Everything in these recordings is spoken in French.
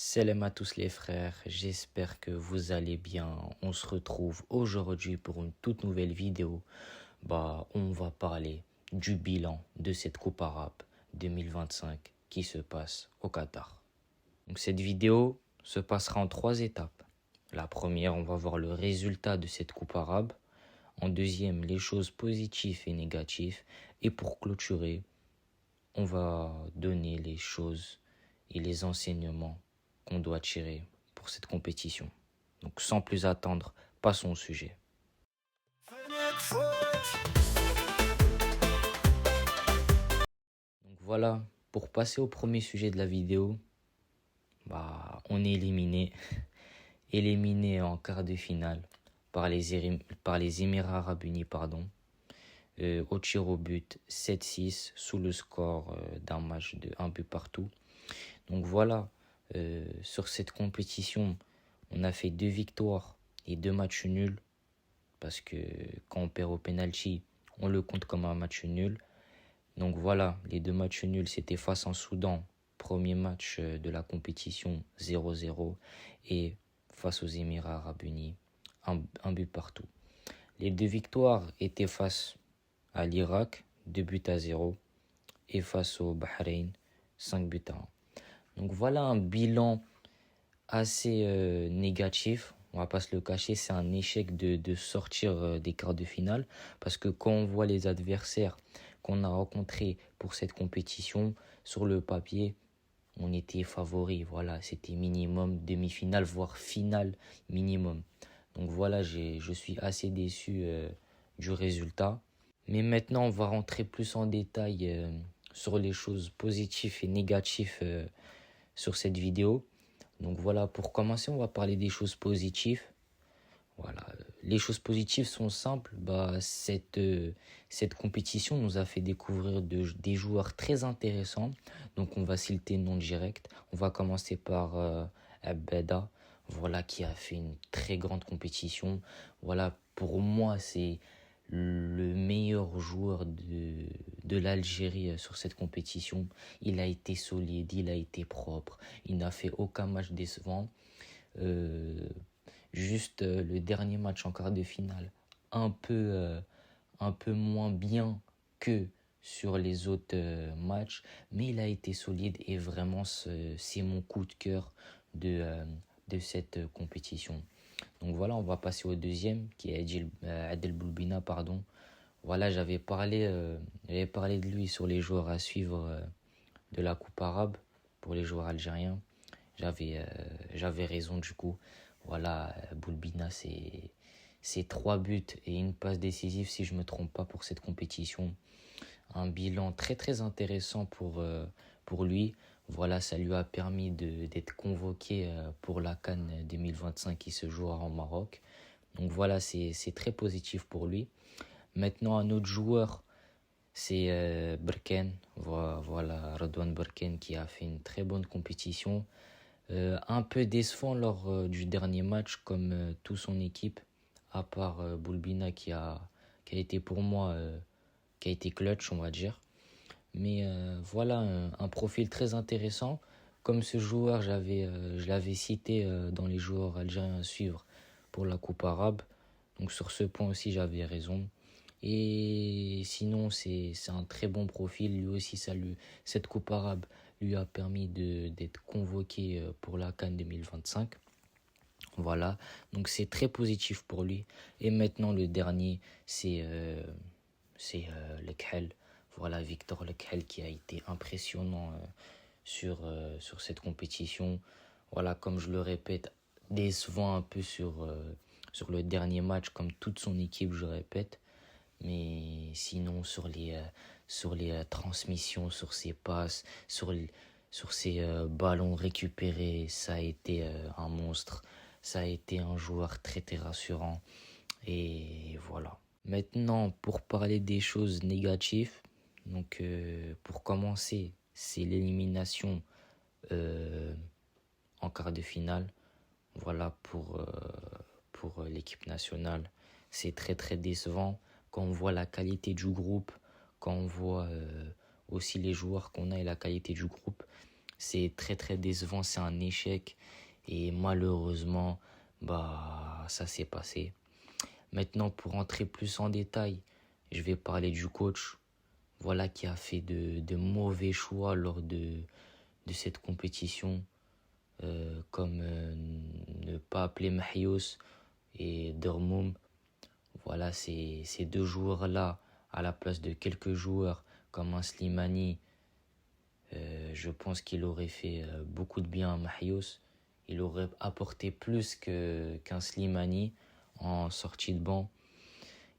Salam à tous les frères, j'espère que vous allez bien. On se retrouve aujourd'hui pour une toute nouvelle vidéo. On va parler du bilan de cette Coupe arabe 2025 qui se passe au Qatar. Donc cette vidéo se passera en 3 étapes. La première, on va voir le résultat de cette Coupe arabe. En deuxième, les choses positives et négatives. Et pour clôturer, on va donner les choses et les enseignements qu'on doit tirer pour cette compétition. Donc sans plus attendre, passons au sujet. Donc voilà, pour passer au premier sujet de la vidéo, on est éliminé en quart de finale par les Émirats Arabes Unis, au tir au but 7-6 sous le score d'un match de 1 but partout. Donc voilà, sur cette compétition, on a fait 2 victoires et 2 matchs nuls parce que quand on perd au penalty, on le compte comme un match nul. Donc voilà, les 2 matchs nuls, c'était face en Soudan, premier match de la compétition 0-0 et face aux Émirats Arabes Unis, un but partout. Les 2 victoires étaient face à l'Irak, 2-0 et face au Bahreïn, 5-1. Donc voilà un bilan assez négatif. On va pas se le cacher, c'est un échec de sortir des quarts de finale parce que quand on voit les adversaires qu'on a rencontrés pour cette compétition, sur le papier, on était favori. Voilà, c'était minimum demi-finale, voire finale minimum. Donc voilà, je suis assez déçu du résultat. Mais maintenant, on va rentrer plus en détail sur les choses positives et négatives sur cette vidéo. Donc voilà, pour commencer, on va parler des choses positives. Voilà, les choses positives sont simples. Cette compétition nous a fait découvrir des joueurs très intéressants. Donc on va citer non direct. On va commencer par Abeda, voilà, qui a fait une très grande compétition. Voilà, pour moi, c'est le meilleur joueur de l'Algérie sur cette compétition. Il a été solide, il a été propre, il n'a fait aucun match décevant. Juste le dernier match en quart de finale, un peu moins bien que sur les autres matchs, mais il a été solide et vraiment c'est mon coup de cœur de cette compétition. Donc voilà, on va passer au deuxième qui est Adel Boulbina, pardon. Voilà, j'avais parlé de lui sur les joueurs à suivre de la Coupe arabe pour les joueurs algériens. J'avais raison du coup. Voilà, Boulbina, c'est 3 buts et une passe décisive si je ne me trompe pas pour cette compétition. Un bilan très très intéressant pour lui. Voilà, ça lui a permis d'être convoqué pour la CAN 2025 qui se jouera en Maroc. Donc voilà, c'est très positif pour lui. Maintenant, un autre joueur, c'est Berken. Voilà, Redouane Berken qui a fait une très bonne compétition. Un peu décevant lors du dernier match, comme toute son équipe, à part Boulbina qui a été pour moi, qui a été clutch, on va dire. Mais voilà, un profil très intéressant. Comme ce joueur, je l'avais cité dans les joueurs algériens à suivre pour la Coupe arabe. Donc sur ce point aussi, j'avais raison. Et sinon, c'est un très bon profil. Lui aussi, cette Coupe arabe lui a permis d'être convoqué pour la CAN 2025. Voilà, donc c'est très positif pour lui. Et maintenant, le dernier, c'est Lekhel. Voilà, Victor Lekhel qui a été impressionnant sur cette compétition. Voilà, comme je le répète, décevant un peu sur le dernier match, comme toute son équipe, je répète. Mais sinon, sur les transmissions, sur ses passes, sur ses ballons récupérés, ça a été un monstre. Ça a été un joueur très très rassurant. Et voilà. Maintenant, pour parler des choses négatives, donc pour commencer, c'est l'élimination en quart de finale. Voilà pour l'équipe nationale. C'est très très décevant quand on voit la qualité du groupe, quand on voit aussi les joueurs qu'on a et la qualité du groupe. c'est très très décevant, c'est un échec. Et malheureusement, ça s'est passé. Maintenant, pour entrer plus en détail, je vais parler du coach. Voilà qui a fait de mauvais choix lors de cette compétition. Comme ne pas appeler Mahious et Dermoum. Voilà, ces deux joueurs-là, à la place de quelques joueurs comme un Slimani, je pense qu'il aurait fait beaucoup de bien à Mahious. Il aurait apporté plus qu'un Slimani en sortie de banc.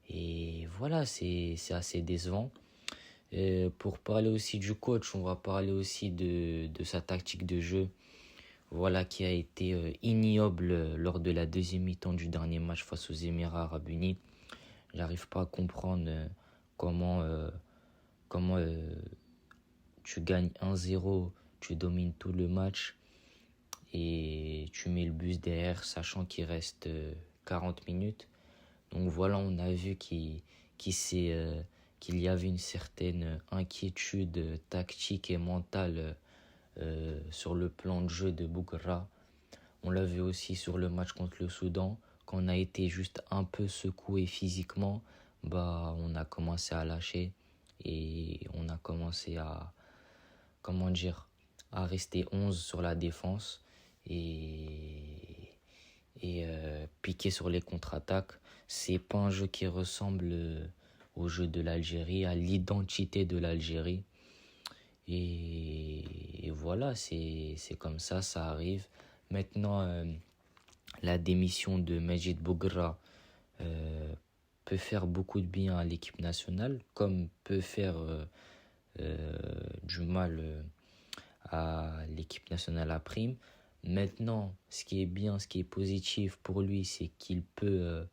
Et voilà, c'est assez décevant. Pour parler aussi du coach, on va parler aussi de sa tactique de jeu. Voilà qui a été ignoble lors de la deuxième mi-temps du dernier match face aux Émirats Arabes Unis. J'arrive pas à comprendre comment tu gagnes 1-0, tu domines tout le match et tu mets le bus derrière sachant qu'il reste 40 minutes. Donc voilà, on a vu qu'il y avait une certaine inquiétude tactique et mentale sur le plan de jeu de Bougra. On l'a vu aussi sur le match contre le Soudan. Quand on a été juste un peu secoué physiquement, on a commencé à lâcher et on a commencé à rester 11 sur la défense et piquer sur les contre-attaques. C'est pas un jeu qui ressemble au jeu de l'Algérie, à l'identité de l'Algérie. Et voilà, c'est comme ça arrive. Maintenant, la démission de Majid Bougra peut faire beaucoup de bien à l'équipe nationale, comme peut faire du mal à l'équipe nationale à prime. Maintenant, ce qui est bien, ce qui est positif pour lui, c'est qu'il peut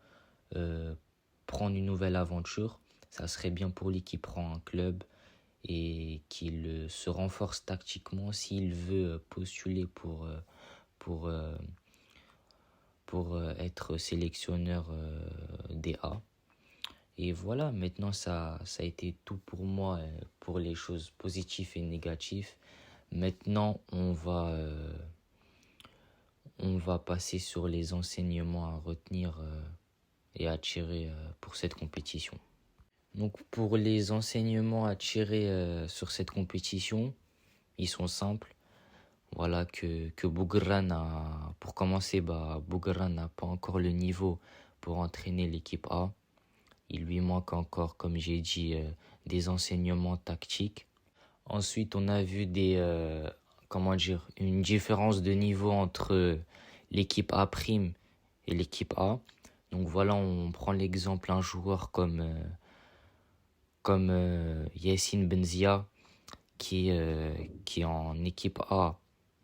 prendre une nouvelle aventure. Ça serait bien pour lui qu'il prend un club et qu'il se renforce tactiquement s'il veut postuler pour être sélectionneur des A. Et voilà, maintenant ça a été tout pour moi, pour les choses positives et négatives. Maintenant, on va passer sur les enseignements à retenir et à tirer pour cette compétition. Donc pour les enseignements à tirer sur cette compétition, ils sont simples. Voilà que Bougra pour commencer, Bougra n'a pas encore le niveau pour entraîner l'équipe A. Il lui manque encore, comme j'ai dit, des enseignements tactiques. Ensuite, on a vu une différence de niveau entre l'équipe A' et l'équipe A. Donc voilà, on prend l'exemple d'un joueur comme Yacine Benzia qui en équipe A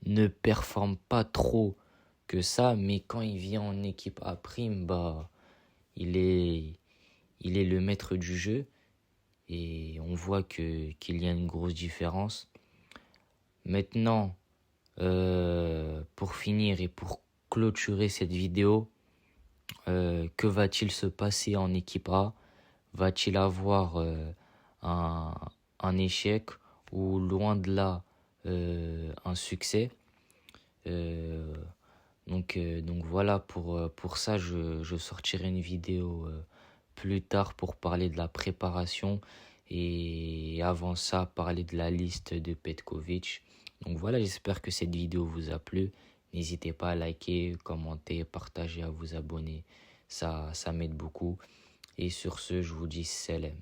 ne performe pas trop que ça, mais quand il vient en équipe A', il est le maître du jeu et on voit qu'il y a une grosse différence. Maintenant, pour finir et pour clôturer cette vidéo, que va-t-il se passer en équipe A? Va-t-il avoir un échec ou loin de là un succès? Donc voilà, pour ça, je sortirai une vidéo plus tard pour parler de la préparation et avant ça, parler de la liste de Petkovic. Donc voilà, j'espère que cette vidéo vous a plu. N'hésitez pas à liker, commenter, partager, à vous abonner. Ça m'aide beaucoup. Et sur ce, je vous dis salam.